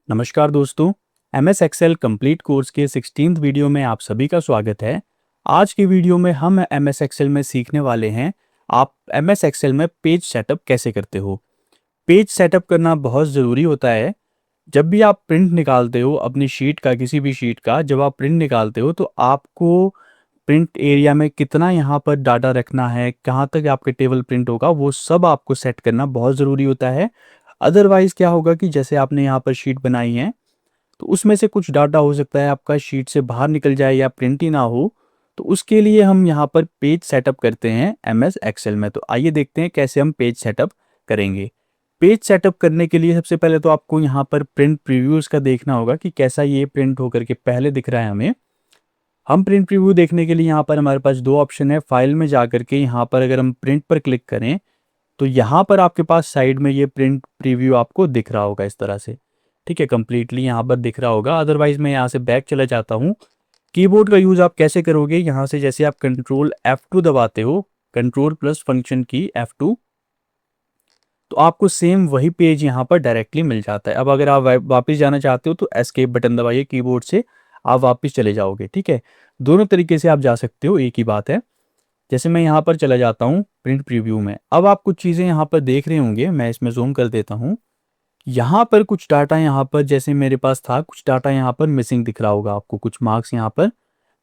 नमस्कार दोस्तों। M S Excel complete course के 16th वीडियो में आप सभी का स्वागत है। आज की वीडियो में हम एम एस एक्सेल में सीखने वाले हैं आप एम एस एक्सेल में पेज सेटअप कैसे करते हो। पेज सेटअप करना बहुत ज़रूरी होता है। जब भी आप प्रिंट निकालते हो अपनी शीट का, किसी भी शीट का जब आप प्रिंट निकालते हो तो आपको प्रिंट एरिया में कितना यहाँ पर डाटा रखना है, कहाँ तक आपके टेबल प्रिंट होगा, वो सब आपको सेट करना बहुत ज़रूरी होता है। अदरवाइज़ क्या होगा कि जैसे आपने यहाँ पर शीट बनाई है तो उसमें से कुछ डाटा हो सकता है आपका शीट से बाहर निकल जाए या प्रिंट ही ना हो। तो उसके लिए हम यहाँ पर पेज सेटअप करते हैं एम एस एक्सेल में। तो आइए देखते हैं कैसे हम पेज सेटअप करेंगे। पेज सेटअप करने के लिए सबसे पहले तो आपको यहाँ पर प्रिंट प्रीव्यूज़ का देखना होगा कि कैसा ये प्रिंट होकर के पहले दिख रहा है हमें। हम प्रिंट प्रीव्यू देखने के लिए यहाँ पर हमारे पास दो ऑप्शन है। फाइल में जाकर के यहाँ पर अगर हम प्रिंट पर क्लिक करें तो यहाँ पर आपके पास साइड में ये प्रिंट प्रीव्यू आपको दिख रहा होगा इस तरह से। ठीक है, कंप्लीटली यहाँ पर दिख रहा होगा। अदरवाइज मैं यहाँ से बैक चला जाता हूँ। कीबोर्ड का यूज़ आप कैसे करोगे, यहाँ से जैसे आप कंट्रोल F2 दबाते हो, कंट्रोल प्लस फंक्शन की F2, तो आपको सेम वही पेज यहाँ पर डायरेक्टली मिल जाता है। अब अगर आप वापस जाना चाहते हो तो एस्केप बटन दबाइए कीबोर्ड से, आप वापस चले जाओगे। ठीक है, दोनों तरीके से आप जा सकते हो, एक ही बात है। जैसे मैं यहाँ पर चला जाता हूँ प्रिंट प्रीव्यू में। अब आप कुछ चीज़ें यहाँ पर देख रहे होंगे, मैं इसमें ज़ूम कर देता हूँ। यहाँ पर कुछ डाटा यहाँ पर जैसे मेरे पास था, कुछ डाटा यहाँ पर मिसिंग दिख रहा होगा आपको, कुछ मार्क्स यहाँ पर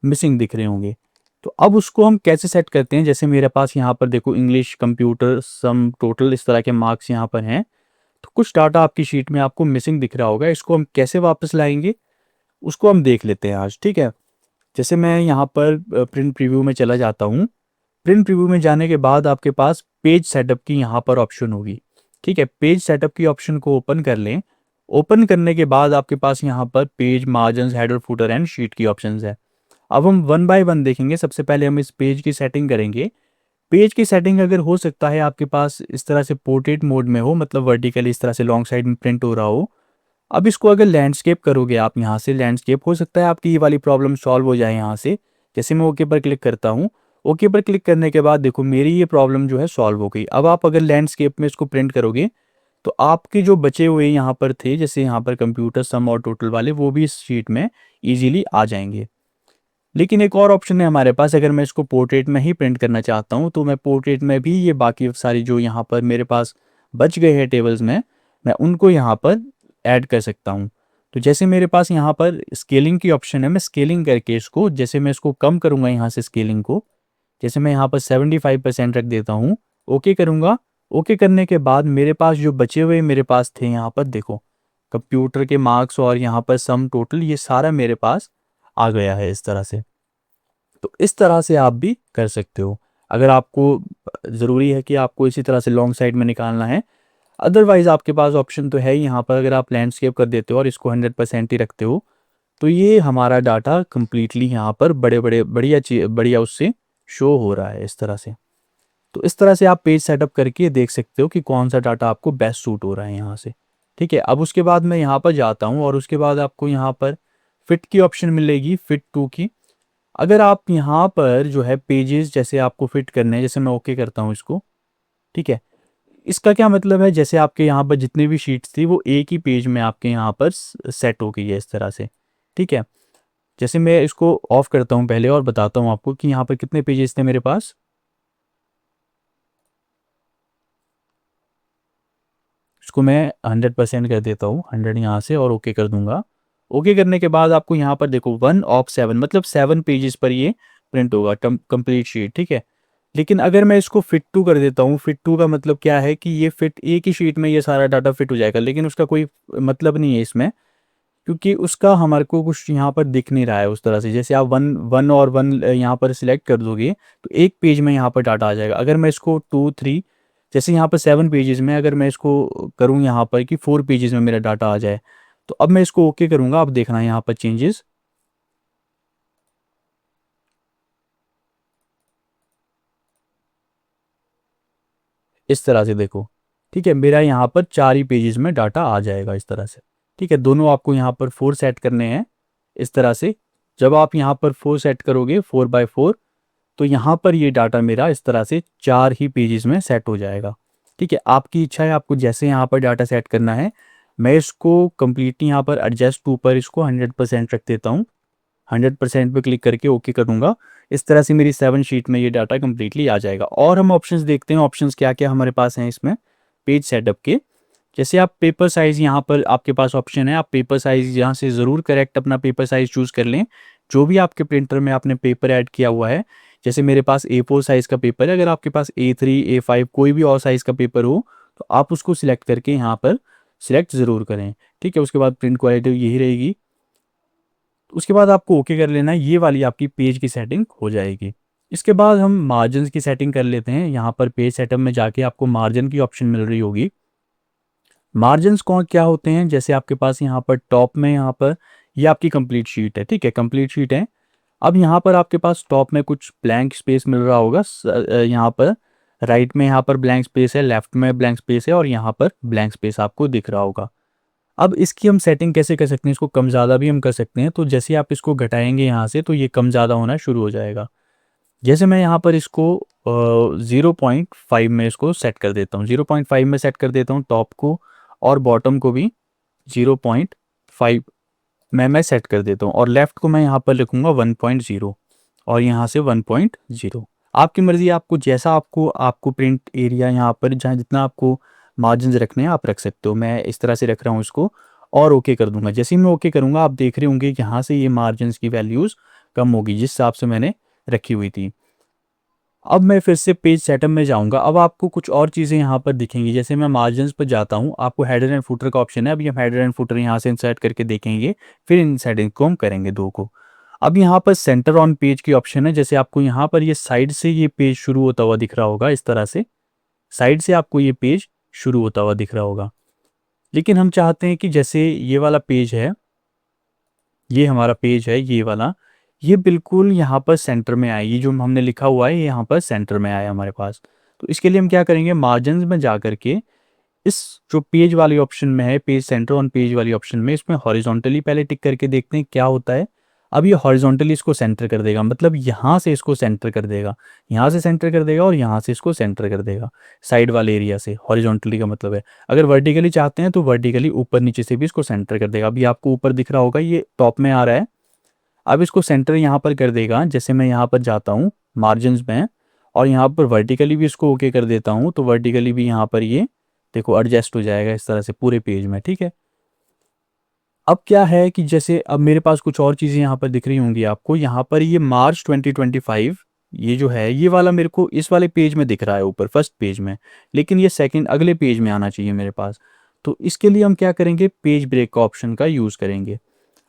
मिसिंग दिख रहे होंगे। तो अब उसको हम कैसे सेट करते हैं, जैसे मेरे पास यहाँ पर देखो इंग्लिश, कंप्यूटर, सम, टोटल, इस तरह के मार्क्स यहाँ पर हैं। तो कुछ डाटा आपकी शीट में आपको मिसिंग दिख रहा होगा, इसको हम कैसे वापस लाएंगे उसको हम देख लेते हैं आज। ठीक है, जैसे मैं यहाँ पर प्रिंट प्रीव्यू में चला जाता हूँ। प्रिंट प्रीव्यू में जाने के बाद आपके पास पेज सेटअप की यहाँ पर ऑप्शन होगी। ठीक है, पेज सेटअप की ऑप्शन को ओपन कर लें। ओपन करने के बाद आपके पास यहाँ पर page, margin, header, footer and sheet की ऑप्शंस है। अब हम वन बाय वन देखेंगे। सबसे पहले हम इस पेज की सेटिंग करेंगे। पेज की सेटिंग अगर हो सकता है आपके पास इस तरह से पोर्ट्रेट मोड में हो, मतलब वर्टिकली इस तरह से लॉन्ग साइड में प्रिंट हो रहा हो। अब इसको अगर लैंडस्केप करोगे आप, यहाँ से लैंडस्केप, हो सकता है आपकी ये वाली प्रॉब्लम सॉल्व हो जाए यहाँ से। जैसे मैं ओके पर क्लिक करता हूँ, ओके पर क्लिक करने के बाद देखो मेरी ये प्रॉब्लम जो है सॉल्व हो गई। अब आप अगर लैंडस्केप में इसको प्रिंट करोगे तो आपके जो बचे हुए यहाँ पर थे, जैसे यहाँ पर कंप्यूटर, सम और टोटल वाले, वो भी इस शीट में ईजिली आ जाएंगे। लेकिन एक और ऑप्शन है हमारे पास, अगर मैं इसको पोर्ट्रेट में ही प्रिंट करना चाहता हूँ तो मैं पोर्ट्रेट में भी ये बाकी सारी जो यहाँ पर मेरे पास बच गए हैं टेबल्स में, मैं उनको यहाँ पर ऐड कर सकता हूँ। तो जैसे मेरे पास यहाँ पर स्केलिंग की ऑप्शन है, मैं स्केलिंग करके इसको, जैसे मैं इसको कम करूँगा यहाँ से स्केलिंग को, जैसे मैं यहाँ पर 75% रख देता हूँ, ओके करूँगा। ओके करने के बाद मेरे पास जो बचे हुए मेरे पास थे यहाँ पर देखो, कंप्यूटर के मार्क्स और यहाँ पर सम, टोटल, ये सारा मेरे पास आ गया है इस तरह से। तो इस तरह से आप भी कर सकते हो अगर आपको ज़रूरी है कि आपको इसी तरह से लॉन्ग साइड में निकालना है। अदरवाइज़ आपके पास ऑप्शन तो है ही यहाँ पर, अगर आप लैंडस्केप कर देते हो और इसको 100% ही रखते हो तो ये हमारा डाटा कंप्लीटली यहाँ पर बड़े बड़े बढ़िया बढ़िया उससे शो हो रहा है इस तरह से। तो इस तरह से आप पेज सेटअप करके देख सकते हो कि कौन सा डाटा आपको बेस्ट सूट हो रहा है यहाँ से। ठीक है, अब उसके बाद मैं यहाँ पर जाता हूँ और उसके बाद आपको यहाँ पर फिट की ऑप्शन मिलेगी, फिट टू की। अगर आप यहाँ पर जो है पेजेस जैसे आपको फिट करने हैं, जैसे मैं ओके करता हूँ इसको। ठीक है, इसका क्या मतलब है, जैसे आपके यहाँ पर जितनी भी शीट्स थी वो एक ही पेज में आपके यहाँ पर सेट हो गई है इस तरह से। ठीक है, जैसे मैं इसको ऑफ करता हूँ पहले और बताता हूँ आपको कि यहाँ पर कितने पेजेस थे मेरे पास। इसको मैं 100% कर देता हूँ, 100 यहाँ से, और ओके कर दूंगा। ओके करने के बाद आपको यहाँ पर देखो 1 ऑफ 7, मतलब 7 पेजेस पर ये प्रिंट होगा कंप्लीट शीट। ठीक है, लेकिन अगर मैं इसको फिट टू कर देता हूँ, फिट टू का मतलब क्या है कि ये फिट, एक ही शीट में ये सारा डाटा फिट हो जाएगा, लेकिन उसका कोई मतलब नहीं है इसमें, क्योंकि उसका हमारे को कुछ यहाँ पर दिख नहीं रहा है उस तरह से। जैसे आप वन वन और वन यहाँ पर सिलेक्ट कर दोगे तो एक पेज में यहाँ पर डाटा आ जाएगा। अगर मैं इसको 2 3, जैसे यहाँ पर 7 पेजेस में अगर मैं इसको करूँ यहाँ पर कि 4 पेजेस में मेरा डाटा आ जाए, तो अब मैं इसको ओके करूँगा। अब देखना यहाँ पर चेंजेस इस तरह से देखो। ठीक है, मेरा यहाँ पर 4 ही पेजेस में डाटा आ जाएगा इस तरह से। ठीक है, दोनों आपको यहाँ पर 4 सेट करने हैं इस तरह से। जब आप यहाँ पर 4 सेट करोगे, 4 बाय 4, तो यहाँ पर ये डाटा मेरा इस तरह से 4 ही पेजेस में सेट हो जाएगा। ठीक है, आपकी इच्छा है आपको जैसे यहाँ पर डाटा सेट करना है मैं इसको कम्प्लीटली यहाँ पर एडजस्ट टू पर इसको 100% रख देता हूँ। 100% पे क्लिक करके ओके करूँगा। इस तरह से मेरी 7 शीट में ये डाटा कम्प्लीटली आ जाएगा। और हम ऑप्शंस देखते हैं, ऑप्शंस क्या क्या हमारे पास हैं इसमें पेज सेटअप के। जैसे आप पेपर साइज़, यहाँ पर आपके पास ऑप्शन है, आप पेपर साइज़ यहाँ से ज़रूर करेक्ट अपना पेपर साइज़ चूज़ कर लें, जो भी आपके प्रिंटर में आपने पेपर ऐड किया हुआ है। जैसे मेरे पास A4 साइज़ का पेपर है, अगर आपके पास A3 A5 कोई भी और साइज़ का पेपर हो तो आप उसको सिलेक्ट करके यहाँ पर सिलेक्ट ज़रूर करें, ठीक है। उसके बाद प्रिंट क्वालिटी यही रहेगी। उसके बाद आपको ओके कर लेना है, ये वाली आपकी पेज की सेटिंग हो जाएगी। इसके बाद हम मार्जिन की सेटिंग कर लेते हैं। यहाँ पर पेज सेटअप में जाके आपको मार्जिन की ऑप्शन मिल रही होगी। मार्जिन्स कौन क्या होते हैं, जैसे आपके पास यहाँ पर टॉप में, यहाँ पर ये आपकी कंप्लीट शीट है, ठीक है, कंप्लीट शीट है। अब यहाँ पर आपके पास टॉप में कुछ ब्लैंक स्पेस मिल रहा होगा, यहाँ पर राइट में यहाँ पर ब्लैंक स्पेस है, लेफ्ट में ब्लैंक स्पेस है और यहाँ पर ब्लैंक स्पेस आपको दिख रहा होगा। अब इसकी हम सेटिंग कैसे कर सकते हैं, इसको कम ज़्यादा भी हम कर सकते हैं। तो जैसे आप इसको घटाएंगे यहाँ से तो ये कम ज़्यादा होना शुरू हो जाएगा। जैसे मैं यहाँ पर इसको 0.5 में इसको सेट कर देता हूँ, 0.5 में सेट कर देता हूँ टॉप को, और बॉटम को भी 0.5 में मैं सेट कर देता हूँ, और लेफ़्ट को मैं यहाँ पर लिखूँगा 1.0 और यहाँ से 1.0। आपकी मर्ज़ी, आपको जैसा आपको प्रिंट एरिया यहाँ पर जहाँ जितना आपको मार्जिन रखने हैं आप रख सकते हो। मैं इस तरह से रख रहा हूँ इसको, और ओके कर दूंगा। जैसे ही मैं ओके करूँगा आप देख रहे होंगे कि यहाँ से ये मार्जिन की वैल्यूज़ कम होगी जिस हिसाब से मैंने रखी हुई थी। अब मैं फिर से पेज सेटअप में जाऊंगा। अब आपको कुछ और चीज़ें यहाँ पर दिखेंगी। जैसे मैं मार्जिन्स पर जाता हूँ, आपको हेडर एंड फुटर का ऑप्शन है। अभी हम हेडर एंड फुटर यहाँ से इंसर्ट करके देखेंगे, फिर इन सेटिंग को हम करेंगे दो को। अब यहाँ पर सेंटर ऑन पेज की ऑप्शन है। जैसे आपको यहाँ पर ये साइड से ये पेज शुरू होता हुआ दिख रहा होगा, इस तरह से साइड से आपको ये पेज शुरू होता हुआ दिख रहा होगा। लेकिन हम चाहते हैं कि जैसे ये वाला पेज है, ये हमारा पेज है ये वाला, ये बिल्कुल यहाँ पर सेंटर में आए। ये जो हमने लिखा हुआ है ये यहाँ पर सेंटर में आया हमारे पास। तो इसके लिए हम क्या करेंगे, मार्जिन में जा करके इस जो पेज वाली ऑप्शन में है, पेज सेंटर ऑन पेज वाली ऑप्शन में, इसमें हॉरिजॉन्टली पहले टिक करके देखते हैं क्या होता है। अब ये हॉरिजॉन्टली इसको सेंटर कर देगा, मतलब यहाँ से इसको सेंटर कर देगा, यहाँ से सेंटर कर देगा और यहाँ से इसको सेंटर कर देगा, साइड वाले एरिया से। हॉरिजॉन्टली का मतलब है अगर वर्टिकली चाहते हैं तो वर्टिकली ऊपर नीचे से भी इसको सेंटर कर देगा। अभी आपको ऊपर दिख रहा होगा ये टॉप में आ रहा है, अब इसको सेंटर यहाँ पर कर देगा। जैसे मैं यहाँ पर जाता हूँ मार्जिन्स में और यहाँ पर वर्टिकली भी इसको ओके कर देता हूँ, तो वर्टिकली भी यहाँ पर ये देखो एडजस्ट हो जाएगा इस तरह से पूरे पेज में, ठीक है। अब क्या है कि जैसे अब मेरे पास कुछ और चीज़ें यहाँ पर दिख रही होंगी आपको। यहाँ पर ये मार्च 2025 ये जो है ये वाला मेरे को इस वाले पेज में दिख रहा है ऊपर फर्स्ट पेज में, लेकिन ये सेकंड अगले पेज में आना चाहिए मेरे पास। तो इसके लिए हम क्या करेंगे, पेज ब्रेक का ऑप्शन का यूज़ करेंगे।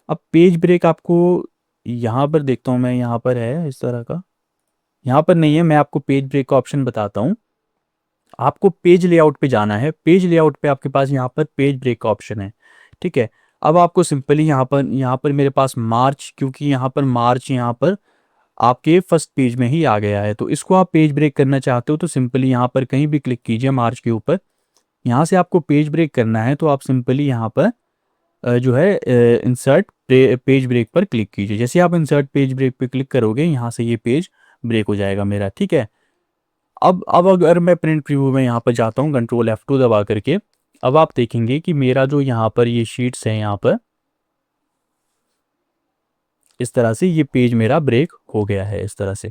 अब पेज ब्रेक आपको यहाँ पर देखता हूँ मैं, यहाँ पर है इस तरह का, यहाँ पर नहीं है। मैं आपको पेज ब्रेक का ऑप्शन बताता हूँ। आपको पेज लेआउट पे जाना है। पेज लेआउट पे आपके पास यहाँ पर पेज ब्रेक का ऑप्शन है, ठीक है। अब आपको सिंपली यहाँ पर मेरे पास मार्च, क्योंकि यहाँ पर मार्च यहाँ पर आपके फर्स्ट पेज में ही आ गया है, तो इसको आप पेज ब्रेक करना चाहते हो तो सिंपली यहाँ पर कहीं भी क्लिक कीजिए मार्च के ऊपर। यहाँ से आपको पेज ब्रेक करना है तो आप सिंपली यहाँ पर जो है इंसर्ट पेज ब्रेक पर क्लिक कीजिए। जैसे आप इंसर्ट पेज ब्रेक पर क्लिक करोगे यहाँ से ये पेज ब्रेक हो जाएगा मेरा, ठीक है। अब अगर मैं प्रिंट प्रीव्यू में यहाँ पर जाता हूँ कंट्रोल F2 दबा करके, अब आप देखेंगे कि मेरा जो यहाँ पर ये शीट्स हैं यहाँ पर इस तरह से ये पेज मेरा ब्रेक हो गया है इस तरह से।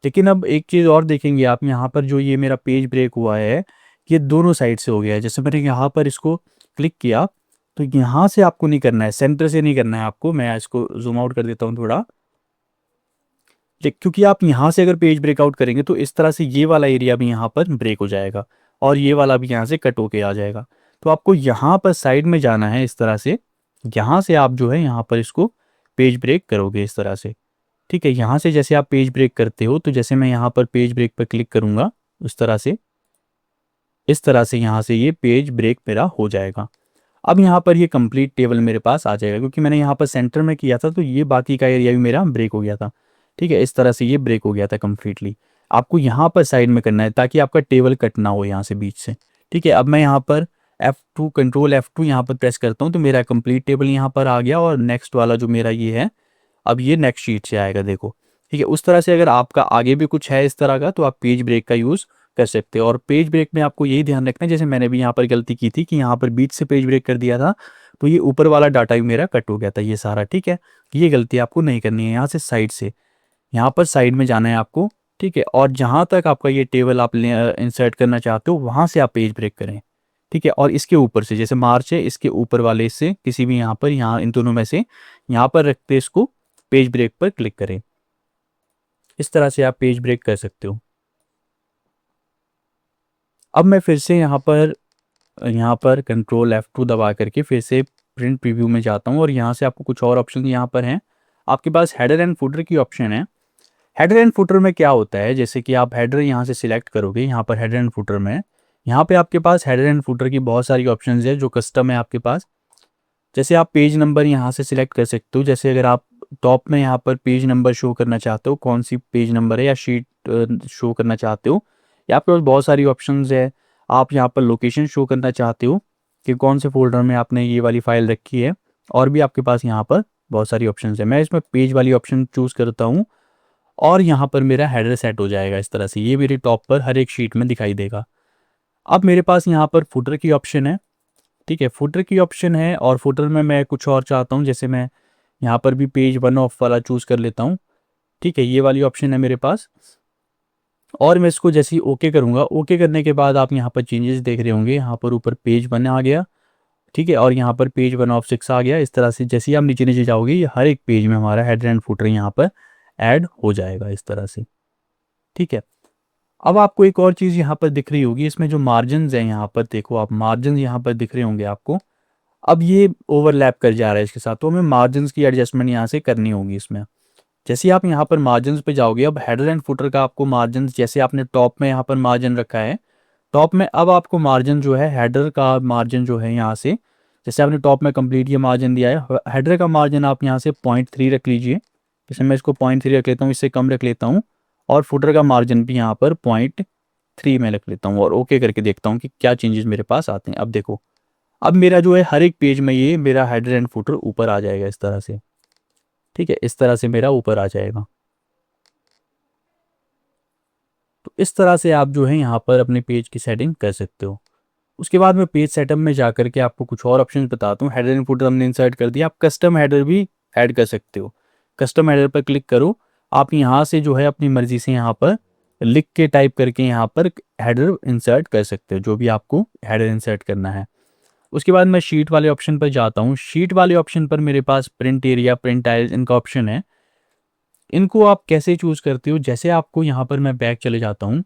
लेकिन अब एक चीज़ और देखेंगे आप, यहाँ पर जो ये मेरा पेज ब्रेक हुआ है ये दोनों साइड से हो गया है। जैसे मैंने यहाँ पर इसको क्लिक किया तो यहाँ से आपको नहीं करना है, सेंटर से नहीं करना है आपको। मैं इसको जूम आउट कर देता हूँ थोड़ा, क्योंकि आप यहाँ से अगर पेज ब्रेकआउट करेंगे तो इस तरह से ये वाला एरिया भी यहाँ पर ब्रेक हो जाएगा और ये वाला भी यहाँ से कट होके आ जाएगा। तो आपको यहाँ पर साइड में जाना है इस तरह से, यहाँ से आप जो है यहाँ पर इसको पेज ब्रेक करोगे इस तरह से, ठीक है। यहाँ से जैसे आप पेज ब्रेक करते हो तो जैसे मैं यहाँ पर पेज ब्रेक पर क्लिक करूँगा उस तरह से, इस तरह से यहाँ से ये पेज ब्रेक मेरा हो जाएगा। अब यहाँ पर ये कंप्लीट टेबल मेरे पास आ जाएगा, क्योंकि मैंने यहाँ पर सेंटर में किया था तो ये बाकी का एरिया भी मेरा ब्रेक हो गया था, ठीक है। इस तरह से ये ब्रेक हो गया था कम्प्लीटली। आपको यहाँ पर साइड में करना है ताकि आपका टेबल कट ना हो यहाँ से बीच से, ठीक है। अब मैं यहाँ पर F2 कंट्रोल F2 यहाँ पर प्रेस करता हूँ तो मेरा कंप्लीट टेबल यहाँ पर आ गया, और नेक्स्ट वाला जो मेरा ये है अब ये नेक्स्ट शीट से आएगा, देखो, ठीक है। उस तरह से अगर आपका आगे भी कुछ है इस तरह का तो आप पेज ब्रेक का यूज़ कर सकते हो। और पेज ब्रेक में आपको यही ध्यान रखना है, जैसे मैंने भी यहाँ पर गलती की थी कि यहाँ पर बीच से पेज ब्रेक कर दिया था, तो ये ऊपर वाला डाटा भी मेरा कट हो गया था ये सारा, ठीक है। ये गलती आपको नहीं करनी है। यहाँ से साइड से यहाँ पर साइड में जाना है आपको, ठीक है। और जहाँ तक आपका ये टेबल आप इंसर्ट करना चाहते हो वहाँ से आप पेज ब्रेक करें, ठीक है। और इसके ऊपर से, जैसे मार्च है, इसके ऊपर वाले से किसी भी यहाँ पर, यहाँ इन दोनों में से यहाँ पर रखते इसको पेज ब्रेक पर क्लिक करें। इस तरह से आप पेज ब्रेक कर सकते हो। अब मैं फिर से यहाँ पर कंट्रोल F2 दबा करके फिर से प्रिंट प्रीव्यू में जाता हूँ और यहाँ से आपको कुछ और ऑप्शन यहाँ पर हैं। आपके पास हेडर एंड फुटर की ऑप्शन है। हेडर एंड फुटर में क्या होता है, जैसे कि आप हेडर यहाँ से सिलेक्ट करोगे, यहाँ पर हेडर एंड फुटर में, यहाँ पे आपके पास हेडर एंड फुटर की बहुत सारी ऑप्शंस है जो कस्टम है आपके पास। जैसे आप पेज नंबर यहाँ से सिलेक्ट कर सकते हो। जैसे अगर आप टॉप में यहाँ पर पेज नंबर शो करना चाहते हो, कौन सी पेज नंबर है या शीट शो करना चाहते हो, या आपके पास बहुत सारी ऑप्शंस है। आप यहाँ पर लोकेशन शो करना चाहते हो कि कौन से फोल्डर में आपने ये वाली फाइल रखी है, और भी आपके पास यहाँ पर बहुत सारी ऑप्शंस है। मैं इसमें पेज वाली ऑप्शन चूज़ करता हूँ और यहाँ पर मेरा हेडर सेट हो जाएगा इस तरह से, ये मेरी टॉप पर हर एक शीट में दिखाई देगा। अब मेरे पास यहाँ पर फुटर की ऑप्शन है, ठीक है। फुटर की ऑप्शन है और फुटर में मैं कुछ और चाहता हूँ, जैसे मैं यहाँ पर भी पेज वन ऑफ वाला चूज़ कर लेता हूँ, ठीक है। ये वाली ऑप्शन है मेरे पास, और मैं इसको जैसे ही ओके करूँगा, ओके करने के बाद आप यहाँ पर चेंजेस देख रहे होंगे। यहाँ पर ऊपर पेज वन आ गया, ठीक है, और यहाँ पर पेज 1 of 6 आ गया। इस तरह से जैसे ही आप नीचे नीचे जाओगे, ये हर एक पेज में हमारा हेडर एंड फुटर यहाँ पर ऐड हो जाएगा इस तरह से, ठीक है। अब आपको एक और चीज़ यहाँ पर दिख रही होगी, इसमें जो मार्जिन हैं, यहाँ पर देखो आप, मार्जिन यहाँ पर दिख रहे होंगे आपको। अब ये ओवरलैप कर जा रहा है इसके साथ, तो हमें मार्जिन की एडजस्टमेंट यहाँ से करनी होगी इसमें। जैसे आप यहाँ पर मार्जिन पे जाओगे, अब हेडर एंड फुटर का आपको मार्जिन, जैसे आपने टॉप में यहाँ पर मार्जिन रखा है, टॉप में अब आपको मार्जिन जो है, हेडर का मार्जिन जो है यहाँ से, जैसे आपने टॉप में कंप्लीट ये मार्जिन दिया है, हेडर का मार्जिन आप यहाँ से 0.3 रख लीजिए। जैसे मैं इसको 0.3 रख लेता हूँ, इससे कम रख लेता हूँ। और फुटर का मार्जिन भी यहाँ पर 0.3 में रख लेता हूँ और ओके करके देखता हूँ कि क्या चेंजेस मेरे पास आते हैं। अब देखो, अब मेरा जो है हर एक पेज में ये मेरा हेडर एंड फुटर ऊपर आ जाएगा इस तरह से, ठीक है। इस तरह से मेरा ऊपर आ जाएगा। तो इस तरह से आप जो है यहाँ पर अपने पेज की सेटिंग कर सकते हो। उसके बाद मैं पेज सेटअप में जा करके आपको कुछ और ऑप्शन बताता हूँ। हेडर एंड फुटर हमने इंसर्ट कर दिया, आप कस्टम हेडर भी ऐड कर सकते हो। कस्टम हेडर पर क्लिक करो, आप यहाँ से जो है अपनी मर्जी से यहाँ पर लिख के टाइप करके यहाँ पर हेडर इंसर्ट कर सकते हो, जो भी आपको हेडर इंसर्ट करना है। उसके बाद मैं शीट वाले ऑप्शन पर जाता हूँ। शीट वाले ऑप्शन पर मेरे पास प्रिंट एरिया, प्रिंट टाइल्स, इनका ऑप्शन है। इनको आप कैसे चूज़ करते हो, जैसे आपको यहाँ पर मैं बैक चले जाता हूँ।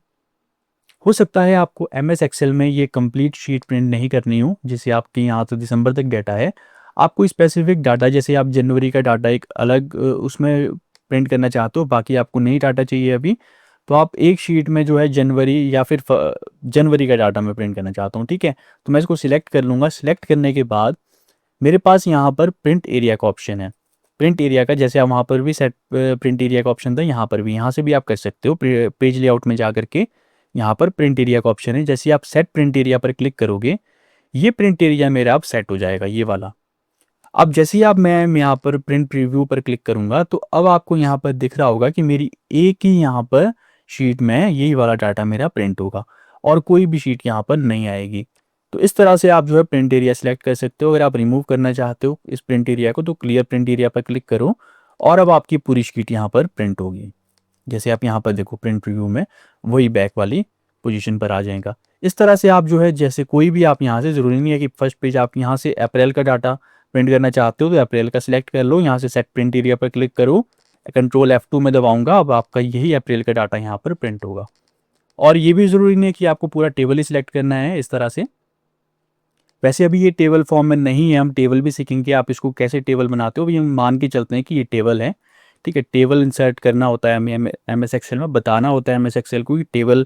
हो सकता है आपको MS एक्सेल में ये कंप्लीट शीट प्रिंट नहीं करनी हो, जैसे आपके यहाँ तो दिसंबर तक डाटा है, आपको स्पेसिफिक डाटा, जैसे आप जनवरी का डाटा एक अलग उसमें प्रिंट करना चाहते हो, बाकी आपको नहीं डाटा चाहिए अभी, तो आप एक शीट में जो है जनवरी या फिर जनवरी का डाटा मैं प्रिंट करना चाहता हूँ, ठीक है। तो मैं इसको सिलेक्ट कर लूँगा। सिलेक्ट करने के बाद मेरे पास यहाँ पर प्रिंट एरिया का ऑप्शन है। प्रिंट एरिया का, जैसे आप वहाँ पर भी सेट प्रिंट एरिया का ऑप्शन था, यहाँ पर भी, यहाँ से भी आप कर सकते हो। पेज लेआउट में जा करके यहाँ पर प्रिंट एरिया का ऑप्शन है, जैसे आप सेट प्रिंट एरिया पर क्लिक करोगे, ये प्रिंट एरिया मेरा अब सेट हो जाएगा, ये वाला। अब जैसे ही आप मैं यहाँ पर प्रिंट प्रीव्यू पर क्लिक करूँगा, तो अब आपको यहाँ पर दिख रहा होगा कि मेरी एक ही यहाँ पर शीट में यही वाला डाटा मेरा प्रिंट होगा और कोई भी शीट यहाँ पर नहीं आएगी। तो इस तरह से आप जो है प्रिंट एरिया सेलेक्ट कर सकते हो। अगर आप रिमूव करना चाहते हो इस प्रिंट एरिया को, तो क्लियर प्रिंट एरिया पर क्लिक करो और अब आपकी पूरी शीट यहाँ पर प्रिंट होगी। जैसे आप यहाँ पर देखो प्रिंट प्रीव्यू में वही बैक वाली पोजीशन पर आ जाएगा। इस तरह से आप जो है, जैसे कोई भी आप यहाँ से, ज़रूरी नहीं है कि फर्स्ट पेज आप यहाँ से अप्रैल का डाटा प्रिंट करना चाहते हो तो अप्रैल का सिलेक्ट कर लो, यहाँ से सेट प्रिंट एरिया पर क्लिक करो, कंट्रोल F2 में दबाऊंगा, अब आपका यही अप्रैल का डाटा यहाँ पर प्रिंट होगा। और ये भी ज़रूरी नहीं है कि आपको पूरा टेबल ही सिलेक्ट करना है इस तरह से। वैसे अभी ये टेबल फॉर्म में नहीं है, हम टेबल भी सीखेंगे आप इसको कैसे टेबल बनाते हो। अभी हम मान के चलते हैं कि ये टेबल है, ठीक है। टेबल इंसर्ट करना होता है हमें MS एक्सेल में, बताना होता है MS एक्सेल को कि टेबल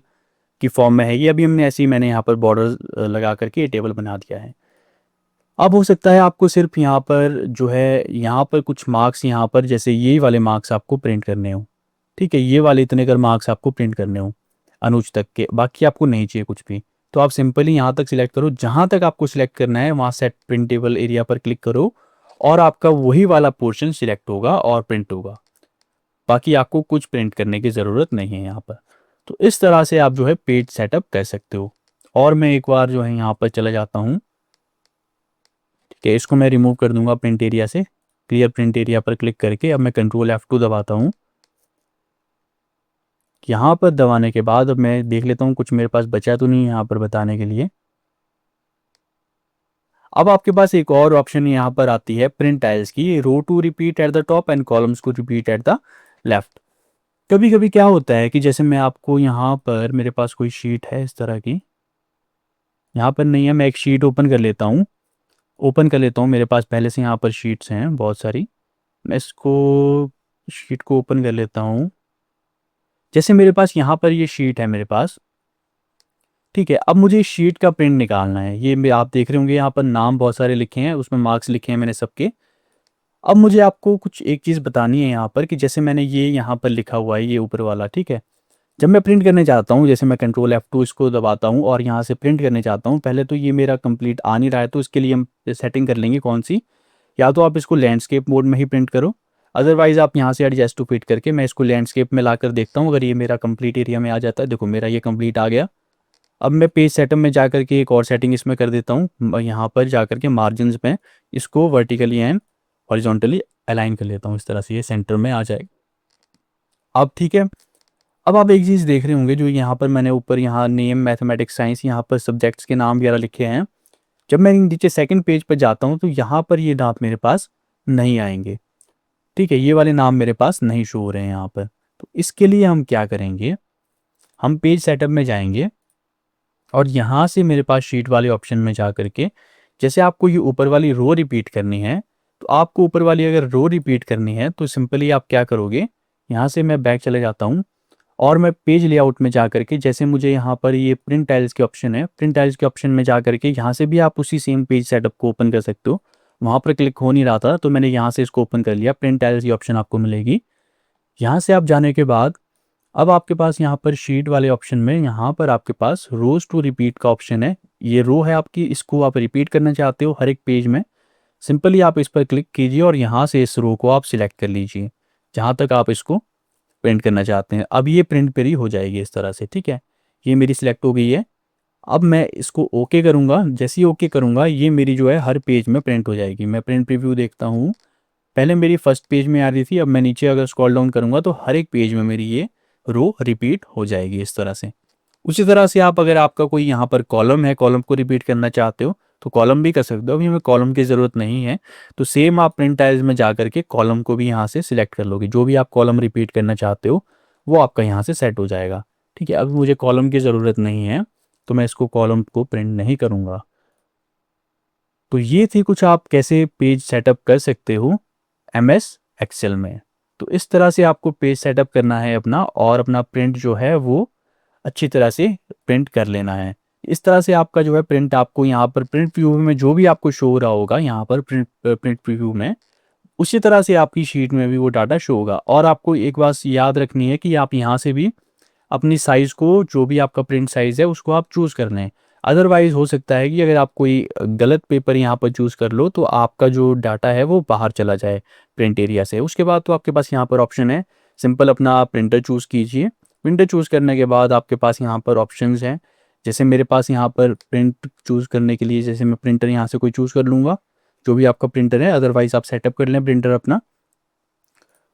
की फॉर्म में है ये। अभी हमने ऐसे ही, मैंने यहाँ पर बॉर्डर लगा करके ये टेबल बना दिया है। अब हो सकता है आपको सिर्फ यहाँ पर जो है, यहाँ पर कुछ मार्क्स, यहाँ पर जैसे ये वाले मार्क्स आपको प्रिंट करने हो, ठीक है। ये वाले इतने कर मार्क्स आपको प्रिंट करने हो अनुज तक के, बाकी आपको नहीं चाहिए कुछ भी। तो आप सिंपली यहाँ तक सिलेक्ट करो, जहाँ तक आपको सिलेक्ट करना है वहाँ सेट प्रिंटेबल एरिया पर क्लिक करो और आपका वही वाला पोर्शन सिलेक्ट होगा और प्रिंट होगा। बाकी आपको कुछ प्रिंट करने की ज़रूरत नहीं है यहाँ पर। तो इस तरह से आप जो है पेज सेटअप कर सकते हो। और मैं एक बार जो है यहाँ पर चला जाता हूँ, ठीक है, इसको मैं रिमूव कर दूंगा प्रिंट एरिया से। क्लियर प्रिंट एरिया पर क्लिक करके अब मैं कंट्रोल F2 दबाता हूँ। यहाँ पर दबाने के बाद अब मैं देख लेता हूँ कुछ मेरे पास बचा तो नहीं यहाँ पर बताने के लिए। अब आपके पास एक और ऑप्शन यहाँ पर आती है प्रिंट टाइल्स की, row to repeat at the top and columns को रिपीट एट द लेफ्ट। कभी कभी क्या होता है कि जैसे मैं आपको यहाँ पर, मेरे पास कोई शीट है इस तरह की, यहाँ पर नहीं है, मैं एक शीट ओपन कर लेता हूँ। मेरे पास पहले से यहाँ पर शीट्स हैं बहुत सारी। मैं इसको शीट को ओपन कर लेता हूँ। जैसे मेरे पास यहाँ पर ये शीट है मेरे पास, ठीक है। अब मुझे इस शीट का प्रिंट निकालना है। ये आप देख रहे होंगे यहाँ पर नाम बहुत सारे लिखे हैं, उसमें मार्क्स लिखे हैं मैंने सबके। अब मुझे आपको कुछ एक चीज़ बतानी है यहाँ पर कि जैसे मैंने ये यहाँ पर लिखा हुआ है ये ऊपर वाला, ठीक है। जब मैं प्रिंट करने चाहता हूँ, जैसे मैं कंट्रोल F2 इसको दबाता हूँ और यहाँ से प्रिंट करने चाहता हूँ, पहले तो ये मेरा कंप्लीट आ नहीं रहा है, तो इसके लिए हम सेटिंग कर लेंगे कौन सी, या तो आप इसको लैंडस्केप मोड में ही प्रिंट करो, अदरवाइज़ आप यहाँ से एडजस्ट टू फिट करके मैं इसको लैंडस्केप में ला कर देखता हूँ अगर ये मेरा कंप्लीट एरिया में आ जाता है। देखो मेरा ये कंप्लीट आ गया। अब मैं पेज सेटअप में जा कर के एक और सेटिंग इसमें कर देता हूँ, यहाँ पर जा कर के मार्जिन में इसको वर्टिकली एंड हॉरिजॉन्टली अलाइन कर लेता हूँ, इस तरह से ये सेंटर में आ जाएगा। अब ठीक है। अब आप एक चीज़ देख रहे होंगे जो यहाँ पर मैंने ऊपर यहाँ नेम मैथमेटिक्स साइंस यहाँ पर सब्जेक्ट्स के नाम वगैरह लिखे हैं। जब मैं नीचे सेकंड पेज पर जाता हूँ तो यहाँ पर ये नाम मेरे पास नहीं आएंगे, ठीक है, ये वाले नाम मेरे पास नहीं शो हो रहे हैं यहाँ पर। तो इसके लिए हम क्या करेंगे, हम पेज सेटअप में जाएंगे और यहाँ से मेरे पास शीट वाले ऑप्शन में जा करके, जैसे आपको ये ऊपर वाली रो रिपीट करनी है, तो आपको ऊपर वाली अगर रो रिपीट करनी है तो सिंपली आप क्या करोगे, यहाँ से मैं बैक चले जाता हूँ और मैं पेज लेआउट में जा करके, जैसे मुझे यहाँ पर ये प्रिंट टाइल्स के ऑप्शन है, प्रिंट टाइल्स के ऑप्शन में जा करके यहाँ से भी आप उसी सेम पेज सेटअप को ओपन कर सकते हो। वहाँ पर क्लिक हो नहीं रहा था तो मैंने यहाँ से इसको ओपन कर लिया। प्रिंट टाइल्स की ऑप्शन आपको मिलेगी। यहाँ से आप जाने के बाद अब आपके पास यहाँ पर शीट वाले ऑप्शन में यहाँ पर आपके पास रोज टू रिपीट का ऑप्शन है। ये रो है आपकी, इसको आप रिपीट करना चाहते हो हर एक पेज में, सिंपली आप इस पर क्लिक कीजिए और यहाँ से इस रो को आप सिलेक्ट कर लीजिए जहाँ तक आप इसको प्रिंट करना चाहते हैं। अब ये प्रिंट पेरी हो जाएगी इस तरह से, ठीक है। ये मेरी सिलेक्ट हो गई है। अब मैं इसको ओके करूँगा। जैसे ही ओके करूँगा ये मेरी जो है हर पेज में प्रिंट हो जाएगी। मैं प्रिंट प्रीव्यू देखता हूँ, पहले मेरी फर्स्ट पेज में आ रही थी, अब मैं नीचे अगर स्क्रॉल डाउन करूँगा तो हर एक पेज में मेरी ये रो रिपीट हो जाएगी इस तरह से। उसी तरह से आप अगर आपका कोई यहाँ पर कॉलम है, कॉलम को रिपीट करना चाहते हो तो कॉलम भी कर सकते हो। अभी हमें कॉलम की ज़रूरत नहीं है, तो सेम आप प्रिंट टाइल्स में जा करके कॉलम को भी यहाँ से सिलेक्ट कर लोगे। जो भी आप कॉलम रिपीट करना चाहते हो वो आपका यहाँ से सेट हो जाएगा, ठीक है। अभी मुझे कॉलम की ज़रूरत नहीं है तो मैं इसको कॉलम को प्रिंट नहीं करूँगा। तो ये थी कुछ आप कैसे पेज सेटअप कर सकते हो MS एक्सेल में। तो इस तरह से आपको पेज सेटअप करना है अपना, और अपना प्रिंट जो है वो अच्छी तरह से प्रिंट कर लेना है। इस तरह से आपका जो है प्रिंट आपको यहाँ पर प्रिंट प्रीव्यू में जो भी आपको शो हो रहा होगा यहाँ पर प्रिंट प्रीव्यू में, उसी तरह से आपकी शीट में भी वो डाटा शो होगा। और आपको एक बात याद रखनी है कि आप यहाँ से भी अपनी साइज़ को, जो भी आपका प्रिंट साइज़ है उसको आप चूज़ कर लें। अदरवाइज़ हो सकता है कि अगर आप कोई गलत पेपर यहाँ पर चूज़ कर लो तो आपका जो डाटा है वो बाहर चला जाए प्रिंट एरिया से। उसके बाद तो आपके पास यहाँ पर ऑप्शन है, सिंपल अपना प्रिंटर चूज़ कीजिए। प्रिंटर चूज़ करने के बाद आपके पास यहाँ पर ऑप्शंस हैं। जैसे मेरे पास यहाँ पर प्रिंट चूज़ करने के लिए, जैसे मैं प्रिंटर यहाँ से कोई चूज़ कर लूँगा, जो भी आपका प्रिंटर है, अदरवाइज़ आप सेटअप कर लें प्रिंटर अपना।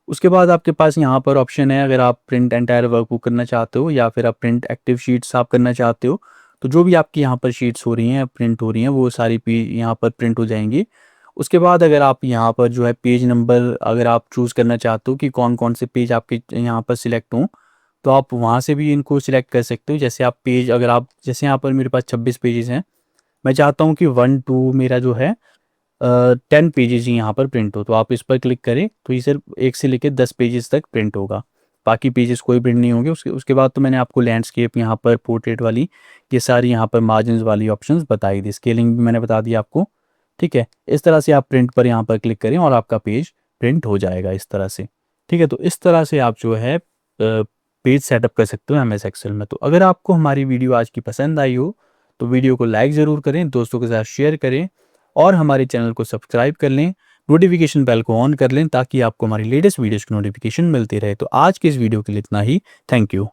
उसके बाद आपके पास यहाँ पर ऑप्शन है, अगर आप प्रिंट एंटायर वर्कबुक करना चाहते हो या फिर आप प्रिंट एक्टिव शीट्स आप करना चाहते हो, तो जो भी आपकी यहाँ पर शीट्स हो रही हैं, प्रिंट हो रही हैं, वो सारी यहाँ पर प्रिंट हो जाएंगी। उसके बाद अगर आप यहाँ पर जो है पेज नंबर अगर आप चूज़ करना चाहते हो कि कौन कौन से पेज आपके यहाँ पर सिलेक्ट हों, तो आप वहाँ से भी इनको सिलेक्ट कर सकते हो। जैसे आप पेज, अगर आप, जैसे यहाँ पर मेरे पास 26 पेजेस हैं, मैं चाहता हूँ कि 1 2 मेरा जो है 10 पेजेस ही यहाँ पर प्रिंट हो, तो आप इस पर क्लिक करें तो ये सिर्फ 1 से लेकर 10 पेजेस तक प्रिंट होगा, बाकी पेजेस कोई प्रिंट नहीं होंगे। उसके बाद तो मैंने आपको लैंडस्केप यहाँ पर, पोर्ट्रेट वाली, ये सारी यहाँ पर मार्जिन वाली ऑप्शंस बताई दी, स्केलिंग भी मैंने बता दिया आपको, ठीक है। इस तरह से आप प्रिंट पर यहाँ पर क्लिक करें और आपका पेज प्रिंट हो जाएगा इस तरह से, ठीक है। तो इस तरह से आप जो है पेज सेटअप कर सकते हो MS एक्सेल में। तो अगर आपको हमारी वीडियो आज की पसंद आई हो तो वीडियो को लाइक ज़रूर करें, दोस्तों के साथ शेयर करें और हमारे चैनल को सब्सक्राइब कर लें, नोटिफिकेशन बेल को ऑन कर लें ताकि आपको हमारी लेटेस्ट वीडियोज़ की नोटिफिकेशन मिलती रहे। तो आज के इस वीडियो के लिए इतना ही। Thank you.